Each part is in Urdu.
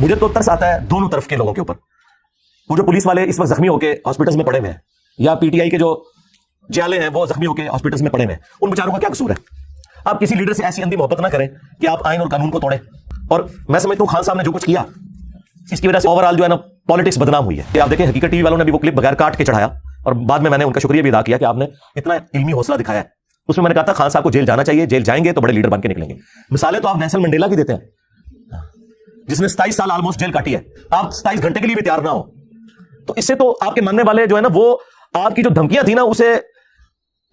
مجھے تو ترس آتا ہے دونوں طرف کے لوگوں کے اوپر. وہ جو پولیس والے اس وقت زخمی ہو کے ہاسپٹلس میں پڑے ہوئے ہیں, یا پی ٹی آئی کے جو جالے ہیں وہ زخمی ہو کے ہاسپٹلس میں پڑے ہوئے ہیں, ان بیچاروں کا کیا قصور ہے؟ آپ کسی لیڈر سے ایسی اندھی محبت نہ کریں کہ آپ آئین اور قانون کو توڑیں. اور میں سمجھتا ہوں خان صاحب نے جو کچھ کیا اس کی وجہ سے اوور آل جو ہے نا پالیٹکس بدنام ہوئی ہے. کہ آپ دیکھیں حقیقت ٹی وی والوں نے بھی وہ کلپ بغیر کاٹ کے چڑھایا, اور بعد میں نے ان کا شکریہ بھی ادا کیا کہ آپ نے اتنا علمی حوصلہ دکھایا ہے. اس میں نے کہا تھا خان صاحب کو جیل جانا چاہیے, جیل جائیں گے تو بڑے لیڈر بن کے نکلیں گے. مثالیں تو آپ نیلسن منڈیلا کی دیتے ہیں, جس نے 27 سال آلموسٹ جیل کاٹی ہے. آپ 27 گھنٹے کے لیے بھی تیار نہ ہو تو اس سے تو آپ کے ماننے والے جو ہے نا وہ آپ کی جو دھمکیاں تھیں نا اسے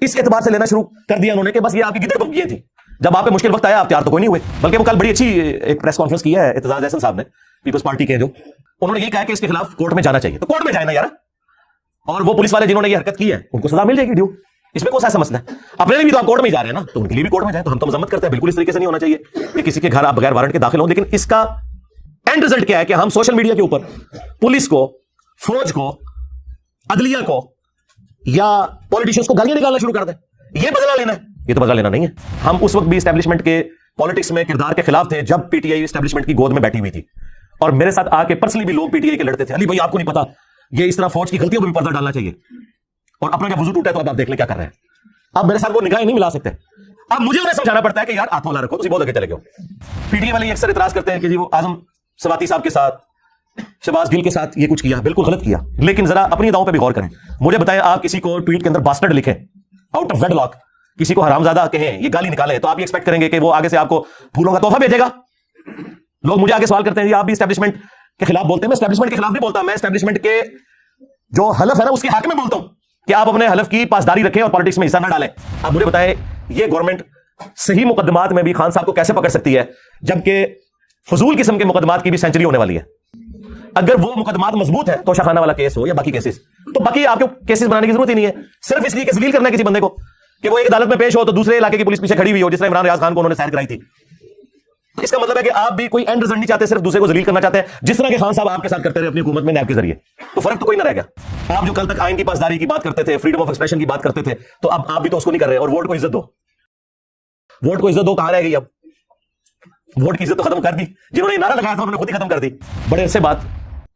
اس اعتبار سے لینا شروع کر دیا انہوں نے کہ بس یہ آپ کی گدڑ دھمکیاں تھیں. جب آپ پہ مشکل وقت آیا آپ تیار تو کوئی نہیں ہوئے. بلکہ وہ کل بڑی اچھی ایک پریس کانفرنس کی ہے اعتزاز احسن صاحب نے, پیپلز پارٹی کے, جو انہوں نے یہ کہا کہ اس کے خلاف کورٹ میں جانا چاہیے. تو کورٹ میں جائے نا یار, اور وہ پولیس والے جنہوں نے یہ حرکت کی ہے ان کو سزا مل جائے گی ڈیو. اس میں کون سا ایسا مسئلہ ہے؟ اپنے لیے بھی تو آپ کورٹ میں جا رہے ہیں نا, تو ان کے لیے بھی کورٹ میں جائیں. تو ہم تو مذمت کرتے ہیں, بالکل اس طریقے سے نہیں ہونا چاہیے کہ کسی کے گھر آپ بغیر وارنٹ کے داخل ہوں. لیکن اس کا اینڈ رزلٹ کیا ہے کہ ہم سوشل میڈیا کے اوپر پولیس کو, فوج کو, عدلیہ کو یا پولیٹیشینز کو گالیاں نکالنا شروع کر دیں. یہ بدلہ لینا ہے؟ یہ تو بدلہ لینا نہیں ہے. ہم اس وقت بھی اسٹیبلشمنٹ کے پالیٹکس میں کردار کے خلاف تھے جب پی ٹی آئی اسٹیبلشمنٹ کی گود میں بیٹھی ہوئی تھی, اور میرے ساتھ آ کے پرسنلی بھی لوگ پی ٹی آئی کے لڑتے تھے. علی بھائی آپ کو نہیں پتا یہ اس طرح فوج کی غلطیوں پہ بھی پردہ ڈالنا چاہیے, اور اپنا جب وضو ٹوٹا ہے تو اب آپ دیکھ لیں کیا کر رہے ہیں. اب میرے ساتھ وہ نگاہیں نہیں ملا سکتے. اب مجھے انہیں سمجھانا پڑتا ہے کہ یار ہاتھ والا رکھو, بہت آگے چلے گئے. پی ٹی آئی والے اکثر اعتراض کرتے ہیں کہ جی وہ اعظم سواتی صاحب کے ساتھ, شہباز گل کے ساتھ یہ کچھ کیا, بالکل غلط کیا. لیکن ذرا اپنی اداؤں پہ بھی غور کریں. مجھے بتائیں, آپ کسی کو ٹویٹ کے اندر باسٹرڈ لکھیں, آؤٹ آف ویڈ لاک کسی کو حرامزادہ کہیں, یہ گالی نکالیں, تو آپ یہ ایکسپیکٹ کریں گے کہ وہ آگے سے آپ کو پھولوں کا تحفہ بھیجے گا؟ لوگ مجھے آگے سوال کرتے ہیں آپ بھی اسٹیبلشمنٹ کے خلاف بولتے ہیں. میں اسٹیبلشمنٹ کے خلاف نہیں بولتا, میں اسٹیبلشمنٹ کے جو حلف ہے نا اس کے حق میں بولتا ہوں کہ آپ اپنے حلف کی پاسداری رکھیں اور پالیٹکس میں حصہ نہ ڈالیں. آپ مجھے بتائیں یہ گورنمنٹ صحیح مقدمات میں بھی خان صاحب کو کیسے پکڑ سکتی ہے جبکہ فضول قسم کے مقدمات کی بھی سینچری ہونے والی ہے؟ اگر وہ مقدمات مضبوط ہے توشہ خانہ والا کیس ہو یا باقی کیسز, تو باقی آپ کو کیسز بنانے کی ضرورت ہی نہیں ہے, صرف اس لیے کہ ذلیل کرنا ہے کسی بندے کو کہ وہ ایک عدالت میں پیش ہو تو دوسرے علاقے کی پولیس پیچھے کھڑی ہوئی ہو, جس طرح عمران ریاض خان کو انہوں نے سیر کرائی تھی. تو اس کا مطلب ہے کہ آپ بھی کوئی اینڈ رزلٹ نہیں چاہتے, صرف دوسرے کو ذلیل کرنا چاہتے ہیں, جس طرح کہ خان صاحب آپ کے ساتھ کرتے رہے اپنی حکومت میں نیب کے ذریعے. تو فرق تو کوئی نہ رہ گیا. آپ جو کل تک آئین کی پاسداری کی بات کرتے تھے, فریڈم آف ایکسپریشن کی بات کرتے تھے, تو اب آپ بھی تو اس کو نہیں کر رہے. اور ووٹ کو عزت دو, ووٹ کو عزت دو کہاں رہ گئی؟ اب ووٹ کی عزت تو ختم کر دی. جنہوں نے نعرہ لگایا تھا انہوں نے خود ہی ختم کر دی. بڑے عرصے بعد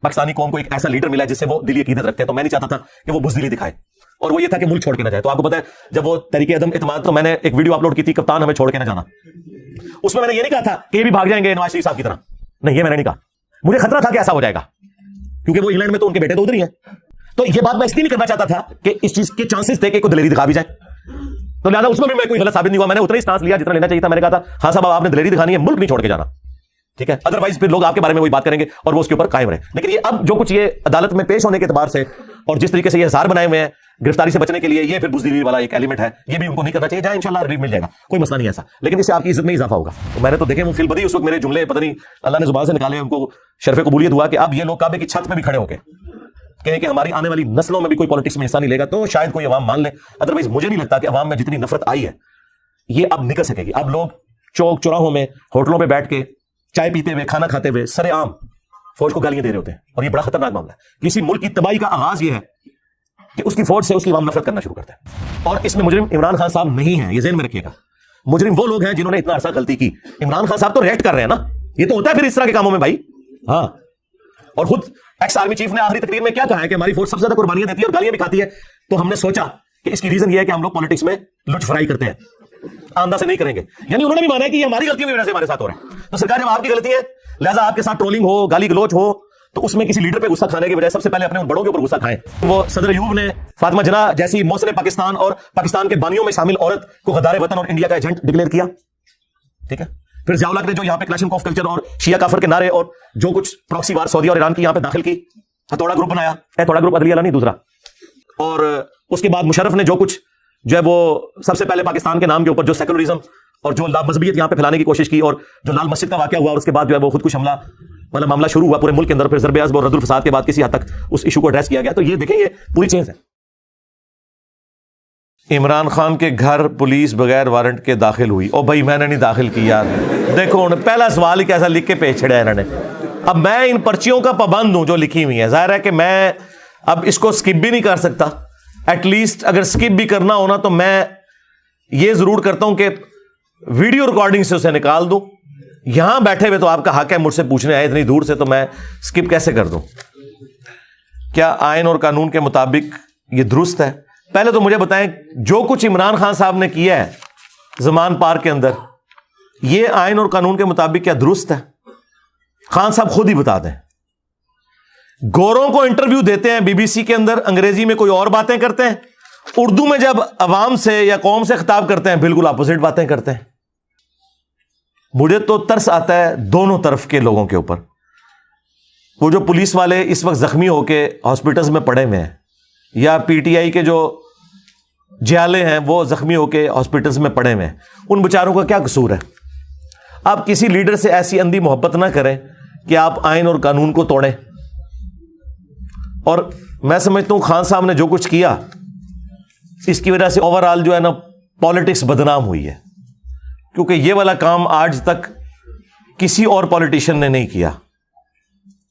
پاکستانی قوم کو ایک ایسا لیڈر ملا جس سے وہ دلی عقیدت رکھتے ہیں, تو میں نہیں چاہتا تھا کہ وہ بزدلی دکھائے, اور وہ یہ تھا کہ ملک چھوڑ کے نہ جائے. تو آپ کو پتا ہے جب وہ تحریک عدم اعتماد, تو میں نے ایک ویڈیو اپلوڈ کی تھی, کپتان ہمیں چھوڑ کے نہ جانا. اس میں نے یہ نہیں کہا تھا کہ یہ بھی بھاگ جائیں گے نواز شریف صاحب کی طرح, نہیں, یہ میں نے نہیں کہا. مجھے خطرہ تھا کہ ایسا ہو جائے گا, کیونکہ وہ انگلینڈ میں تو ان کے بیٹے تو ادھر ہی ہیں. تو یہ بات میں اس لیے نہیں کرنا چاہتا تھا کہ اس چیز کے چانسز تھے کہ کوئی دلیری دکھا بھی جائے, تو لہٰذا اس میں بھی میں کوئی غلط ثابت نہیں ہوا. میں نے اتنا ہی سٹانس لیا جتنا لینا چاہیے تھا. میں نے کہا تھا ہاں صاحب آپ نے دلیری دکھانی ہے, ملک نہیں چھوڑ کے جانا, ٹھیک ہے, ادروائز پھر لوگ آپ کے بارے میں وہی بات کریں گے اور وہ اس کے اوپر قائم رہے. لیکن یہ اب جو کچھ یہ عدالت میں پیش ہونے کے اعتبار سے اور جس طریقے سے یہ ہزار بنائے ہوئے ہیں گرفتاری سے بچنے کے لیے, یہ پھر بزدلی والا ایک ایلیمنٹ ہے, یہ بھی ان کو نہیں کرنا چاہیے. جہاں انشاءاللہ ریلیف مل جائے گا, کوئی مسئلہ نہیں ایسا, لیکن اس سے آپ کی عزت میں اضافہ ہوگا. تو میں نے تو دیکھے وہ فیل بدی اس وقت میرے جملے پتہ نہیں اللہ نے زبان سے نکالے, ان کو شرف قبولیت ہوا کہ اب یہ لوگ کعبے کی چھت پہ بھی کھڑے ہو کے کہیں کہ ہماری آنے والی نسلوں میں بھی کوئی پالیٹکس میں حصہ نہیں لے گا, تو شاید کوئی عوام مان لے. ادروائز مجھے نہیں لگتا کہ عوام میں جتنی نفرت آئی ہے یہ اب نکل سکے گی. اب لوگ چوک چوراہوں میں, ہوٹلوں پہ بیٹھ کے چائے پیتے ہوئے, کھانا کھاتے ہوئے سر عام فوج کو گالیاں دے رہے ہوتے ہیں, اور یہ بڑا خطرناک معاملہ ہے. کسی ملک کی تباہی کا آغاز یہ ہے کہ اس کی فوج سے اس کی عوام نفرت کرنا شروع کرتا ہے, اور اس میں مجرم عمران خان صاحب نہیں ہیں, یہ ذہن میں رکھیے گا. مجرم وہ لوگ ہیں جنہوں نے اتنا عرصہ غلطی کی. عمران خان صاحب تو ریئیکٹ کر رہے ہیں نا, یہ تو ہوتا ہے پھر اس طرح کے کاموں میں بھائی. ہاں, اور خود ایکس آرمی چیف نے آخری تقریر میں کیا کہا ہے کہ ہماری فوج سب سے زیادہ قربانیاں دیتی ہے اور گالیاں بھی کھاتی ہے. تو ہم نے سوچا کہ اس کی ریزن یہ ہے کہ ہم لوگ پالیٹکس میں لٹ فرائی کرتے ہیں, آندہ سے نہیں کریں گے. یعنی انہوں نے بھی مانا ہے کہ یہ ہماری غلطیوں کی وجہ سے ہمارے ساتھ ہو رہا ہے. تو سرکار جب آپ کی غلطی ہے لہٰذا آپ کے ساتھ ٹرولنگ ہو, گالی گلوچ ہو, تو اس میں کسی لیڈر پہ غصہ کھانے کے بجائے سب سے پہلے اپنے ان بڑوں کے اوپر غصہ کھائیں. وہ صدر ایوب نے فاطمہ جناح جیسی محسن پاکستان اور پاکستان کے بانیوں میں شامل عورت کو غدار وطن اور انڈیا کا ایجنٹ ڈکلیئر کیا, ٹھیک ہے. پھر ضیاء الحق نے جو یہاں پہ کلیشن آف کلچر اور شیعہ کافر کے نعرے اور جو کچھ پراکسی وار سعودی اور ایران کی یہاں پہ داخل کی, ہتھوڑا گروپ بنایا, ہتھوڑا گروپ عدلیہ والا نہیں دوسرا. اور اس کے بعد مشرف نے جو کچھ جو ہے وہ سب سے پہلے پاکستان کے نام کے اوپر جو سیکولرزم اور جو لا مذہبیت یہاں پہ پھیلانے کی کوشش کی, اور جو لال مسجد کا واقعہ ہوا اور اس کے بعد جو ہے وہ خود کش حملہ والا معاملہ شروع ہوا پورے ملک کے اندر, پھر ضرب عضب اور رد الفساد کے بعد کسی حد تک اس ایشو کو ایڈریس کیا گیا. تو یہ دیکھیں یہ پوری چیز ہے. عمران خان کے گھر پولیس بغیر وارنٹ کے داخل ہوئی. او بھائی میں نے نہیں داخل کی یار, دیکھو پہلا سوال ہی کیسا لکھ کے پیش چھڑا ہے انہوں نے. اب میں ان پرچیوں کا پابند ہوں جو لکھی ہوئی ہیں, ظاہر ہے کہ میں اب اس کو سکپ بھی نہیں کر سکتا. ایٹ لیسٹ اگر سکپ بھی کرنا ہونا تو میں یہ ضرور کرتا ہوں کہ ویڈیو ریکارڈنگ سے اسے نکال دوں یہاں بیٹھے ہوئے تو آپ کا حق ہے مجھ سے پوچھنے آئے اتنی دور سے، تو میں اسکپ کیسے کر دوں؟ کیا آئین اور قانون کے مطابق یہ درست ہے؟ پہلے تو مجھے بتائیں جو کچھ عمران خان صاحب نے کیا ہے زمان پارک کے اندر، یہ آئین اور قانون کے مطابق کیا درست ہے؟ خان صاحب خود ہی بتا دیں. گوروں کو انٹرویو دیتے ہیں بی بی سی کے اندر، انگریزی میں کوئی اور باتیں کرتے ہیں، اردو میں جب عوام سے یا قوم سے خطاب کرتے ہیں بالکل اپوزٹ باتیں کرتے ہیں. مجھے تو ترس آتا ہے دونوں طرف کے لوگوں کے اوپر. وہ جو پولیس والے اس وقت زخمی ہو کے ہاسپٹلز میں پڑے ہوئے ہیں، یا پی ٹی آئی کے جو جیالے ہیں وہ زخمی ہو کے ہاسپٹلز میں پڑے ہوئے ہیں، ان بیچاروں کا کیا قصور ہے؟ آپ کسی لیڈر سے ایسی اندھی محبت نہ کریں کہ آپ آئین اور قانون کو توڑیں. اور میں سمجھتا ہوں خان صاحب نے جو کچھ کیا اس کی وجہ سے اوور آل جو ہے نا پالیٹکس بدنام ہوئی ہے، کیونکہ یہ والا کام آج تک کسی اور پولیٹیشین نے نہیں کیا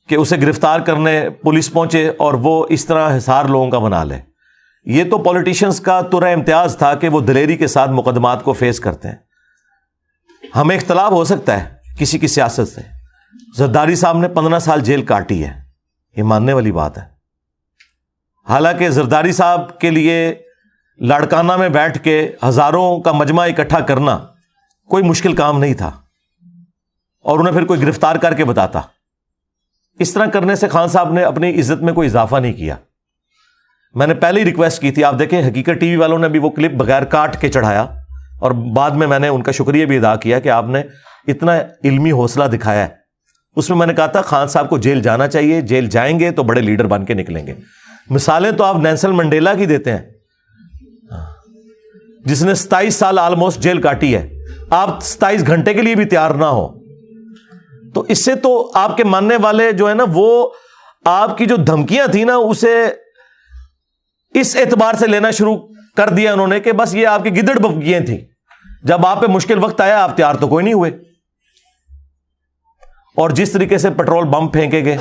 کہ اسے گرفتار کرنے پولیس پہنچے اور وہ اس طرح حصار لوگوں کا بنا لے. یہ تو پولیٹیشنز کا ترہ امتیاز تھا کہ وہ دلیری کے ساتھ مقدمات کو فیس کرتے ہیں. ہمیں اختلاف ہو سکتا ہے کسی کی سیاست سے، زرداری صاحب نے 15 سال جیل کاٹی ہے، یہ ماننے والی بات ہے. حالانکہ زرداری صاحب کے لیے لاڑکانہ میں بیٹھ کے ہزاروں کا مجمع اکٹھا کرنا کوئی مشکل کام نہیں تھا، اور انہیں پھر کوئی گرفتار کر کے بتاتا. اس طرح کرنے سے خان صاحب نے اپنی عزت میں کوئی اضافہ نہیں کیا. میں نے پہلے ہی ریکویسٹ کی تھی، آپ دیکھیں حقیقت ٹی وی والوں نے بھی وہ کلپ بغیر کاٹ کے چڑھایا، اور بعد میں نے ان کا شکریہ بھی ادا کیا کہ آپ نے اتنا علمی حوصلہ دکھایا ہے. اس میں نے کہا تھا خان صاحب کو جیل جانا چاہیے، جیل جائیں گے تو بڑے لیڈر بن کے نکلیں گے. مثالیں تو آپ نیلسن منڈیلا کی دیتے ہیں جس نے 27 سال آلموسٹ جیل کاٹی ہے، آپ 27 گھنٹے کے لیے بھی تیار نہ ہو. تو اس سے تو آپ کے ماننے والے جو ہے نا وہ آپ کی جو دھمکیاں تھیں نا اسے اس اعتبار سے لینا شروع کر دیا انہوں نے کہ بس یہ آپ کی گدڑ بکیاں تھیں. جب آپ پہ مشکل وقت آیا آپ تیار تو کوئی نہیں ہوئے. اور جس طریقے سے پیٹرول بم پھینکے گئے،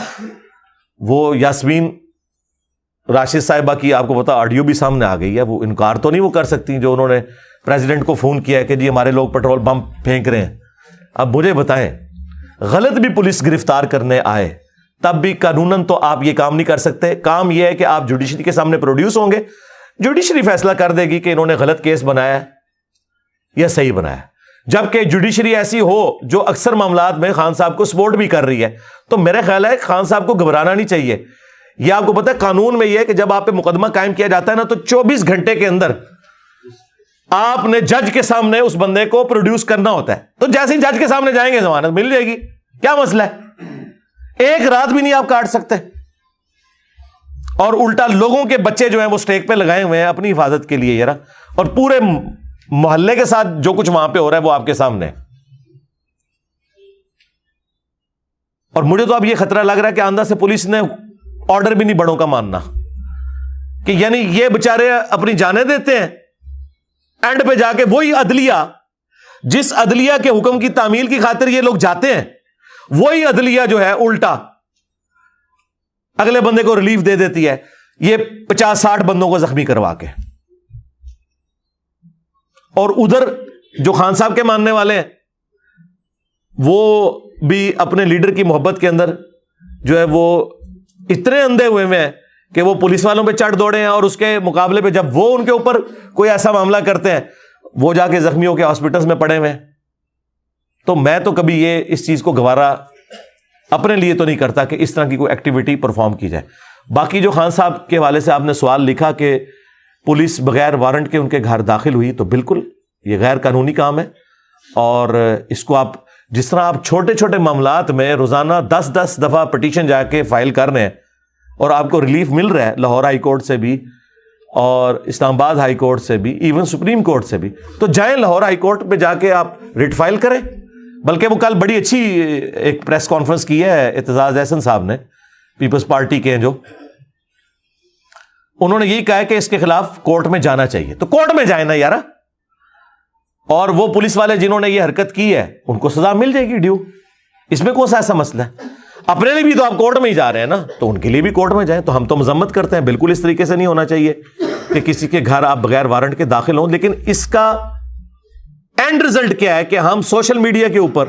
وہ یاسمین راشد صاحبہ کی آپ کو پتا آڈیو بھی سامنے آ گئی ہے، وہ انکار تو نہیں وہ کر سکتی جو انہوں نے پریزیڈنٹ کو فون کیا ہے کہ جی ہمارے لوگ پیٹرول بم پھینک رہے ہیں. اب مجھے بتائیں غلط بھی پولیس گرفتار کرنے آئے تب بھی قانوناً تو آپ یہ کام نہیں کر سکتے. کام یہ ہے کہ آپ جوڈیشری کے سامنے پروڈیوس ہوں گے، جوڈیشری فیصلہ کر دے گی کہ انہوں نے غلط کیس بنایا یا صحیح بنایا. جبکہ جوڈیشری ایسی ہو جو اکثر معاملات میں خان صاحب کو سپورٹ بھی کر رہی ہے، تو میرا خیال ہے خان صاحب کو گھبرانا نہیں چاہیے. یہ آپ کو پتا ہے قانون میں یہ ہے کہ جب آپ پہ مقدمہ قائم کیا جاتا ہے نا تو 24 گھنٹے کے اندر آپ نے جج کے سامنے اس بندے کو پروڈیوس کرنا ہوتا ہے. تو جیسے ہی جج کے سامنے جائیں گے ضمانت مل جائے گی. کیا مسئلہ ہے؟ ایک رات بھی نہیں آپ کاٹ سکتے. اور الٹا لوگوں کے بچے جو ہیں وہ سٹیک پہ لگائے ہوئے ہیں اپنی حفاظت کے لیے یار، اور پورے محلے کے ساتھ جو کچھ وہاں پہ ہو رہا ہے وہ آپ کے سامنے. اور مجھے تو اب یہ خطرہ لگ رہا ہے کہ آندھا سے پولیس نے آرڈر بھی نہیں بڑوں کا ماننا، کہ یعنی یہ بےچارے اپنی جانیں دیتے ہیں، اینڈ پہ جا کے وہی عدلیہ جس عدلیہ کے حکم کی تعمیل کی خاطر یہ لوگ جاتے ہیں، وہی عدلیہ جو ہے الٹا اگلے بندے کو ریلیف دے دیتی ہے، یہ 50-60 بندوں کو زخمی کروا کے. اور ادھر جو خان صاحب کے ماننے والے ہیں وہ بھی اپنے لیڈر کی محبت کے اندر جو ہے وہ اتنے اندھے ہوئے ہیں کہ وہ پولیس والوں پہ چڑھ دوڑے ہیں، اور اس کے مقابلے پہ جب وہ ان کے اوپر کوئی ایسا معاملہ کرتے ہیں وہ جا کے زخمیوں کے ہاسپٹلز میں پڑے ہوئے ہیں. تو میں تو کبھی یہ اس چیز کو گوارا اپنے لیے تو نہیں کرتا کہ اس طرح کی کوئی ایکٹیویٹی پرفارم کی جائے. باقی جو خان صاحب کے حوالے سے آپ نے سوال لکھا کہ پولیس بغیر وارنٹ کے ان کے گھر داخل ہوئی، تو بالکل یہ غیر قانونی کام ہے. اور اس کو آپ جس طرح آپ چھوٹے چھوٹے معاملات میں روزانہ 10 دفعہ پٹیشن جا کے فائل کر رہے ہیں اور آپ کو ریلیف مل رہا ہے لاہور ہائی کورٹ سے بھی اور اسلام آباد ہائی کورٹ سے بھی، ایون سپریم کورٹ سے بھی، تو جائیں لاہور ہائی کورٹ پہ جا کے آپ ریٹ فائل کریں. بلکہ وہ کل بڑی اچھی ایک پریس کانفرنس کی ہے اعتزاز احسن صاحب نے، پیپلز پارٹی کے ہیں جو، انہوں نے یہی کہا ہے کہ اس کے خلاف کورٹ میں جانا چاہیے. تو کورٹ میں جائیں نا یار، اور وہ پولیس والے جنہوں نے یہ حرکت کی ہے ان کو سزا مل جائے گی ڈیو. اس میں کون سا ایسا مسئلہ ہے؟ اپنے لیے بھی تو آپ کورٹ میں ہی جا رہے ہیں نا، تو ان کے لیے بھی کورٹ میں جائیں. تو ہم تو مذمت کرتے ہیں، بالکل اس طریقے سے نہیں ہونا چاہیے کہ کسی کے گھر آپ بغیر وارنٹ کے داخل ہوں. لیکن اس کا اینڈ رزلٹ کیا ہے کہ ہم سوشل میڈیا کے اوپر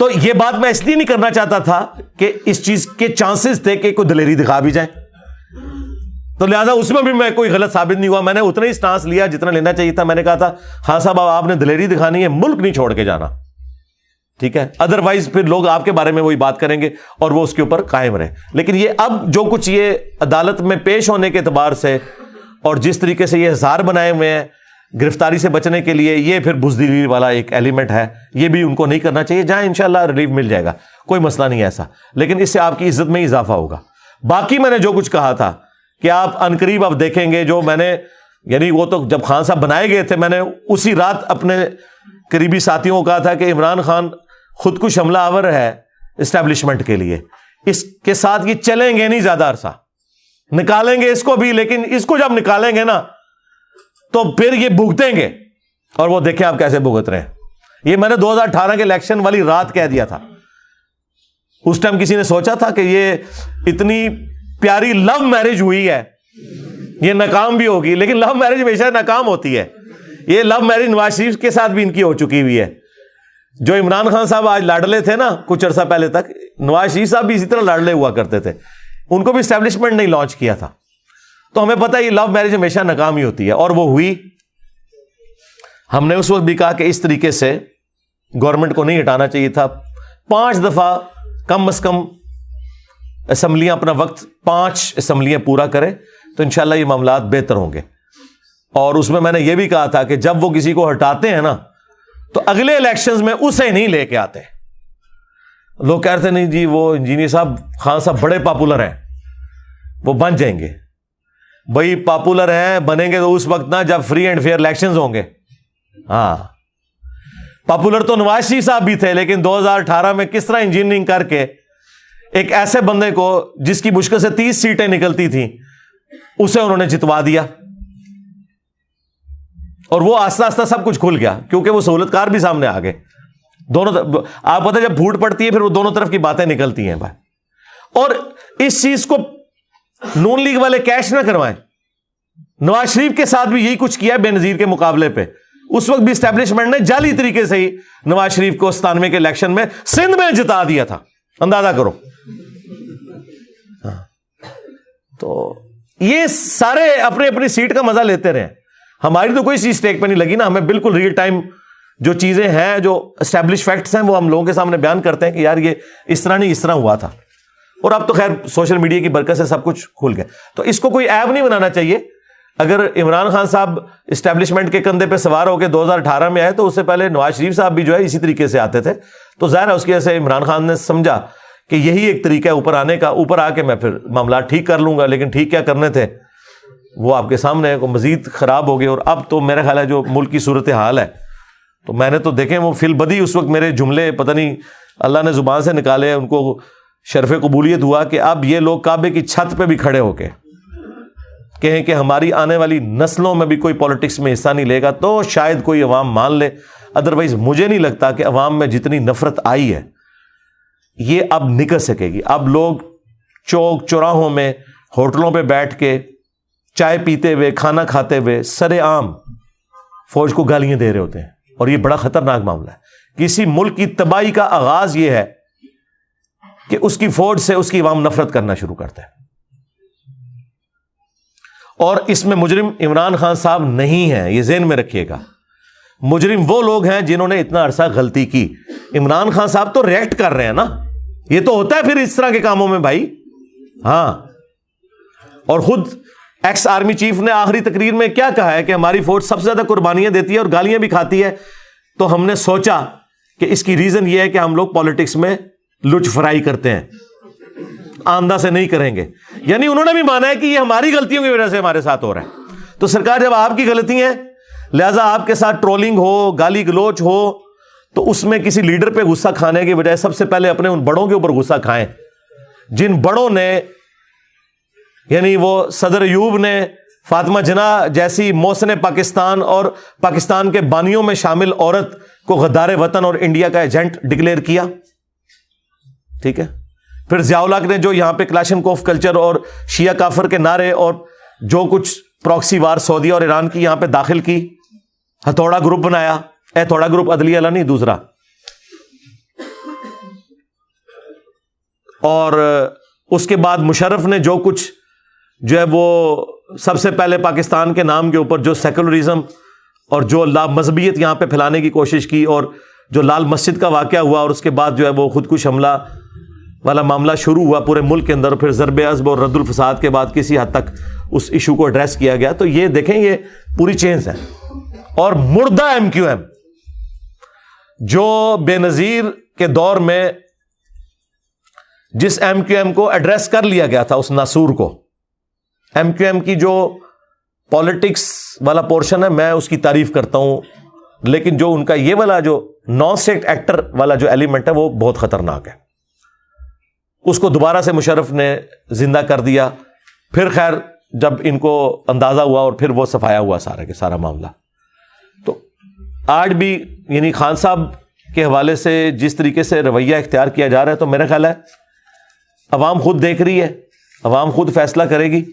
تو یہ بات میں اس لیے نہیں کرنا چاہتا تھا کہ اس چیز کے چانسز تھے کہ کوئی دلیری دکھا بھی جائے، تو لہذا اس میں بھی میں کوئی غلط ثابت نہیں ہوا. میں نے اتنا ہی سٹانس لیا جتنا لینا چاہیے تھا. میں نے کہا تھا ہاں صاحب آپ نے دلیری دکھانی ہے، ملک نہیں چھوڑ کے جانا، ٹھیک ہے، ادروائز پھر لوگ آپ کے بارے میں وہی بات کریں گے اور وہ اس کے اوپر قائم رہے. لیکن یہ اب جو کچھ یہ عدالت میں پیش ہونے کے اعتبار سے اور جس طریقے سے یہ ہزار بنائے ہوئے ہیں گرفتاری سے بچنے کے لیے، یہ پھر بزدلی والا ایک ایلیمنٹ ہے. یہ بھی ان کو نہیں کرنا چاہیے. جہاں انشاءاللہ ریلیف مل جائے گا، کوئی مسئلہ نہیں ایسا، لیکن اس سے آپ کی عزت میں اضافہ ہوگا. باقی میں نے جو کچھ کہا تھا کہ آپ عنقریب اب دیکھیں گے، جو میں نے یعنی وہ تو جب خان صاحب بنائے گئے تھے میں نے اسی رات اپنے قریبی ساتھیوں کو کہا تھا کہ عمران خان خود کش حملہ آور ہے اسٹیبلشمنٹ کے لیے، اس کے ساتھ یہ چلیں گے نہیں زیادہ عرصہ، نکالیں گے اس کو بھی، لیکن اس کو جب نکالیں گے نا تو پھر یہ بھگتیں گے، اور وہ دیکھیں آپ کیسے بھگت رہے ہیں. یہ میں نے 2018 کے الیکشن والی رات کہہ دیا تھا. اس ٹائم کسی نے سوچا تھا کہ یہ اتنی پیاری لو میرج ہوئی ہے یہ ناکام بھی ہوگی؟ لیکن لو میرج ہمیشہ ناکام ہوتی ہے. یہ لو میرج نواز شریف کے ساتھ بھی ان کی ہو چکی ہوئی ہے. جو عمران خان صاحب آج لاڈلے تھے نا کچھ عرصہ پہلے تک، نواز شریف صاحب بھی اسی طرح لاڈلے ہوا کرتے تھے. ان کو بھی اسٹیبلشمنٹ نہیں لانچ کیا تھا. تو ہمیں پتہ ہے یہ لو میرج ہمیشہ ناکام ہی ہوتی ہے، اور وہ ہوئی. ہم نے اس وقت بھی کہا کہ اس طریقے سے گورنمنٹ کو نہیں ہٹانا چاہیے تھا. 5 دفعہ کم از کم اسمبلیاں اپنا وقت 5 اسمبلیاں پورا کرے تو انشاءاللہ یہ معاملات بہتر ہوں گے. اور اس میں نے یہ بھی کہا تھا کہ جب وہ کسی کو ہٹاتے ہیں نا تو اگلے الیکشنز میں اسے نہیں لے کے آتے. لوگ کہتے نہیں جی وہ انجینئر صاحب خان صاحب بڑے پاپولر ہیں، وہ بن جائیں گے. بھائی پاپولر ہیں بنیں گے تو اس وقت نا جب فری اینڈ فیئر الیکشنز ہوں گے. ہاں پاپولر تو نواز شریف صاحب بھی تھے، لیکن 2018 میں کس طرح انجینئرنگ کر کے ایک ایسے بندے کو جس کی مشکل سے 30 سیٹیں نکلتی تھیں اسے انہوں نے جتوا دیا. اور وہ آہستہ آہستہ سب کچھ کھل گیا کیونکہ وہ سہولت کار بھی سامنے آ گئے. دونوں آپ پتہ جب پھوٹ پڑتی ہے پھر وہ دونوں طرف کی باتیں نکلتی ہیں بھائی. اور اس چیز کو نون لیگ والے کیش نہ کروائیں. نواز شریف کے ساتھ بھی یہی کچھ کیا ہے بے نظیر کے مقابلے پہ. اس وقت بھی اسٹیبلشمنٹ نے جعلی طریقے سے ہی نواز شریف کو 97 کے الیکشن میں سندھ میں جتا دیا تھا. اندازہ کرو. تو یہ سارے اپنے اپنی سیٹ کا مزہ لیتے رہے. ہماری تو کوئی چیز اسٹیک پہ نہیں لگی نا. ہمیں بالکل ریئل ٹائم جو چیزیں ہیں جو اسٹیبلش فیکٹس ہیں وہ ہم لوگوں کے سامنے بیان کرتے ہیں کہ یار یہ اس طرح نہیں اس طرح ہوا تھا. اور اب تو خیر سوشل میڈیا کی برکت سے سب کچھ کھل گیا. تو اس کو کوئی عیب نہیں بنانا چاہیے. اگر عمران خان صاحب اسٹیبلشمنٹ کے کندھے پہ سوار ہو کے 2018 میں آئے تو اس سے پہلے نواز شریف صاحب بھی جو ہے اسی طریقے سے آتے تھے. تو ظاہر ہے اس کی وجہ سے عمران خان نے سمجھا کہ یہی ایک طریقہ ہے اوپر آنے کا. اوپر آ کے میں پھر معاملات ٹھیک کر لوں گا. لیکن ٹھیک کیا کرنے تھے وہ آپ کے سامنے ہے. مزید خراب ہو گئے. اور اب تو میرا خیال ہے جو ملک کی صورتحال ہے تو میں نے تو دیکھیں وہ فی البدی اس وقت میرے جملے پتہ نہیں اللہ نے زبان سے نکالے. ان کو شرف قبولیت ہوا کہ اب یہ لوگ کعبے کی چھت پہ بھی کھڑے ہو کے کہیں کہ ہماری آنے والی نسلوں میں بھی کوئی پالیٹکس میں حصہ نہیں لے گا تو شاید کوئی عوام مان لے. ادروائز مجھے نہیں لگتا کہ عوام میں جتنی نفرت آئی ہے یہ اب نکل سکے گی. اب لوگ چوک چوراہوں میں ہوٹلوں پہ بیٹھ کے چائے پیتے ہوئے کھانا کھاتے ہوئے سر عام فوج کو گالیاں دے رہے ہوتے ہیں. اور یہ بڑا خطرناک معاملہ ہے. کسی ملک کی تباہی کا آغاز یہ ہے کہ اس کی فوج سے اس کی عوام نفرت کرنا شروع کرتا ہے. اور اس میں مجرم عمران خان صاحب نہیں ہیں، یہ ذہن میں رکھیے گا. مجرم وہ لوگ ہیں جنہوں نے اتنا عرصہ غلطی کی. عمران خان صاحب تو ریئیکٹ کر رہے ہیں نا. یہ تو ہوتا ہے پھر اس طرح کے کاموں میں بھائی. ہاں اور خود ایکس آرمی چیف نے آخری تقریر میں کیا کہا ہے کہ ہماری فوج سب سے زیادہ قربانیاں دیتی ہے اور گالیاں بھی کھاتی ہے. تو ہم نے سوچا کہ اس کی ریزن یہ ہے کہ ہم لوگ پالیٹکس میں لچ فرائی کرتے ہیں، آندہ سے نہیں کریں گے. یعنی انہوں نے بھی مانا ہے کہ یہ ہماری غلطیوں کی وجہ سے ہمارے ساتھ ہو رہا ہے. تو سرکار جب آپ کی غلطی ہے لہذا آپ کے ساتھ ٹرولنگ ہو گالی گلوچ ہو تو اس میں کسی لیڈر پہ غصہ کھانے کی بجائے سب سے پہلے اپنے ان بڑوں کے اوپر غصہ کھائیں جن بڑوں نے یعنی وہ صدر ایوب نے فاطمہ جناح جیسی محسن پاکستان اور پاکستان کے بانیوں میں شامل عورت کو غدار وطن اور انڈیا کا ایجنٹ ڈکلیئر کیا. ٹھیک ہے. پھر ضیاء الحق نے جو یہاں پہ کلاشن کوف کلچر اور شیعہ کافر کے نعرے اور جو کچھ پراکسی وار سعودیہ اور ایران کی یہاں پہ داخل کی. ہتھوڑا گروپ بنایا. ہتھوڑا گروپ عدلیہ والا نہیں دوسرا. اور اس کے بعد مشرف نے جو کچھ جو ہے وہ سب سے پہلے پاکستان کے نام کے اوپر جو سیکولرزم اور جو لا مذہبیت یہاں پہ پھیلانے کی کوشش کی، اور جو لال مسجد کا واقعہ ہوا، اور اس کے بعد جو ہے وہ خودکش حملہ والا معاملہ شروع ہوا پورے ملک کے اندر، پھر ضرب عضب اور رد الفساد کے بعد کسی حد تک اس ایشو کو ایڈریس کیا گیا. تو یہ دیکھیں یہ پوری چینز ہے. اور مردہ ایم کیو ایم جو بے نظیر کے دور میں جس ایم کیو ایم کو ایڈریس کر لیا گیا تھا، اس ناسور کو، ایم کیو ایم کی جو پالیٹکس والا پورشن ہے میں اس کی تعریف کرتا ہوں، لیکن جو ان کا یہ والا جو نان اسٹیٹ ایکٹر والا جو ایلیمنٹ ہے وہ بہت خطرناک ہے. اس کو دوبارہ سے مشرف نے زندہ کر دیا. پھر خیر جب ان کو اندازہ ہوا اور پھر وہ صفایا ہوا سارا کے سارا معاملہ. تو آج بھی یعنی خان صاحب کے حوالے سے جس طریقے سے رویہ اختیار کیا جا رہا ہے، تو میرا خیال ہے عوام خود دیکھ رہی ہے، عوام خود فیصلہ کرے گی.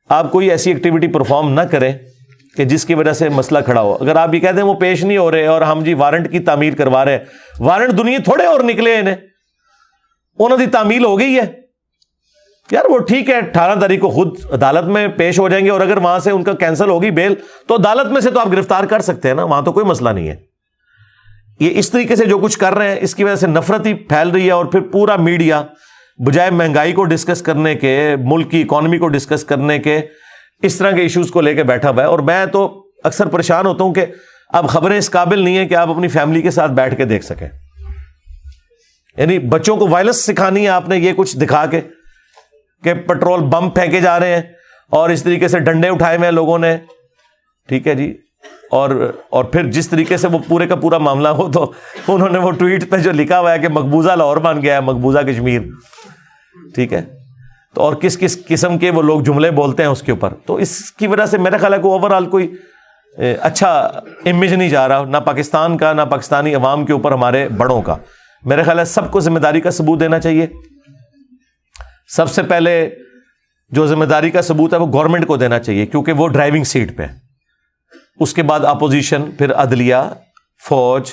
آپ کوئی ایسی ایکٹیویٹی پرفارم نہ کریں کہ جس کی وجہ سے مسئلہ کھڑا ہو. اگر آپ یہ کہتے ہیں وہ پیش نہیں ہو رہے اور ہم جی وارنٹ کی تعمیل کروا رہے ہیں، وارنٹ دنیا تھوڑے اور نکلے انہیں، انہوں کی تعمیل ہو گئی ہے یار. وہ ٹھیک ہے 18 تاریخ کو خود عدالت میں پیش ہو جائیں گے، اور اگر وہاں سے ان کا کینسل ہوگی بیل تو عدالت میں سے تو آپ گرفتار کر سکتے ہیں نا، وہاں تو کوئی مسئلہ نہیں ہے. یہ اس طریقے سے جو کچھ کر رہے ہیں اس کی وجہ سے نفرت ہی پھیل رہی ہے. اور پھر پورا میڈیا بجائے مہنگائی کو ڈسکس کرنے کے، ملک کی اکانومی کو ڈسکس کرنے کے، اس طرح کے ایشوز کو لے کے بیٹھا ہوا ہے. اور میں تو اکثر پریشان ہوتا ہوں کہ اب خبریں اس قابل نہیں ہیں کہ آپ اپنی فیملی کے ساتھ بیٹھ کے دیکھ سکیں. یعنی بچوں کو وائلنس سکھانی ہے آپ نے یہ کچھ دکھا کے کہ پٹرول بم پھینکے جا رہے ہیں اور اس طریقے سے ڈنڈے اٹھائے ہوئے ہیں لوگوں نے، ٹھیک ہے جی. اور پھر جس طریقے سے وہ پورے کا پورا معاملہ ہو تو انہوں نے وہ ٹویٹ پہ جو لکھا ہوا ہے کہ مقبوضہ لاہور بن گیا ہے، مقبوضہ کشمیر، ٹھیک ہے. تو اور کس کس قسم کے وہ لوگ جملے بولتے ہیں اس کے اوپر. تو اس کی وجہ سے میرا خیال ہے کہ اوور آل کوئی اچھا امیج نہیں جا رہا، نہ پاکستان کا نہ پاکستانی عوام کے اوپر ہمارے بڑوں کا. میرے خیال ہے سب کو ذمہ داری کا ثبوت دینا چاہیے. سب سے پہلے جو ذمہ داری کا ثبوت ہے وہ گورنمنٹ کو دینا چاہیے کیونکہ وہ ڈرائیونگ سیٹ پہ. اس کے بعد اپوزیشن، پھر عدلیہ، فوج،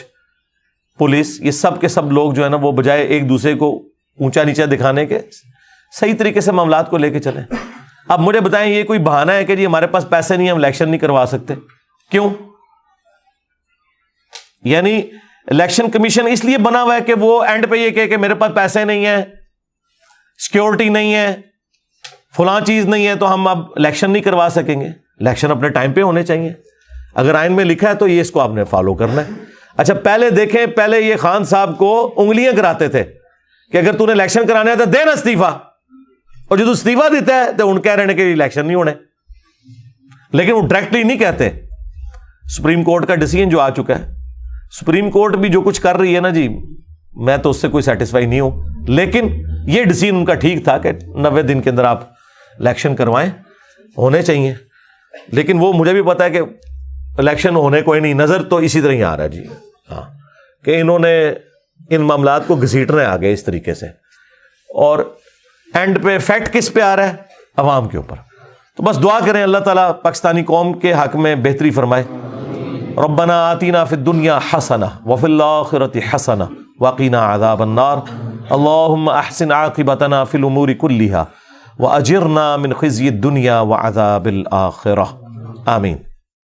پولیس، یہ سب کے سب لوگ جو ہے نا وہ بجائے ایک دوسرے کو اونچا نیچا دکھانے کے صحیح طریقے سے معاملات کو لے کے چلیں. اب مجھے بتائیں یہ کوئی بہانہ ہے کہ جی ہمارے پاس پیسے نہیں، ہم الیکشن نہیں کروا سکتے؟ کیوں؟ یعنی الیکشن کمیشن اس لیے بنا ہوا ہے کہ وہ اینڈ پہ یہ کہ میرے پاس پیسے نہیں ہیں، سیکیورٹی نہیں ہے، فلاں چیز نہیں ہے تو ہم اب الیکشن نہیں کروا سکیں گے. الیکشن اپنے ٹائم پہ ہونے چاہیے. اگر آئین میں لکھا ہے تو یہ اس کو آپ نے فالو کرنا ہے. اچھا پہلے دیکھیں، پہلے یہ خان صاحب کو انگلیاں کراتے تھے کہ اگر تو نے الیکشن کرانا ہے تو دے نا استعفیٰ، اور جو استعفیٰ دیتا ہے تو ان کہہ رہے ہیں کہ الیکشن نہیں ہونے، لیکن وہ ڈائریکٹلی نہیں کہتے. سپریم کورٹ کا ڈیسیژن جو آ چکا ہے، سپریم کورٹ بھی جو کچھ کر رہی ہے نا جی، میں تو اس سے کوئی سیٹسفائی نہیں ہوں، لیکن یہ ڈیسیژن ان کا ٹھیک تھا کہ 90 دن کے اندر آپ الیکشن کروائیں، ہونے چاہیے. لیکن وہ مجھے بھی پتا ہے کہ الیکشن ہونے کوئی نہیں، نظر تو اسی طرح ہی آ رہا ہے جی، ہاں، کہ انہوں نے ان معاملات کو گھسیٹنا ہے آگے اس طریقے سے، اور اینڈ پہ فیکٹ کس پہ آ رہا ہے؟ عوام کے اوپر. تو بس دعا کریں اللہ تعالیٰ پاکستانی قوم کے حق میں بہتری فرمائے. ربنا آتینا فی الدنیا حسنہ وفی الآخرۃ حسنہ وقنا عذاب النار. اللہم احسن عاقبتنا فی الامور کلہا واجرنا من خزی الدنیا وعذاب الآخرہ. آمین.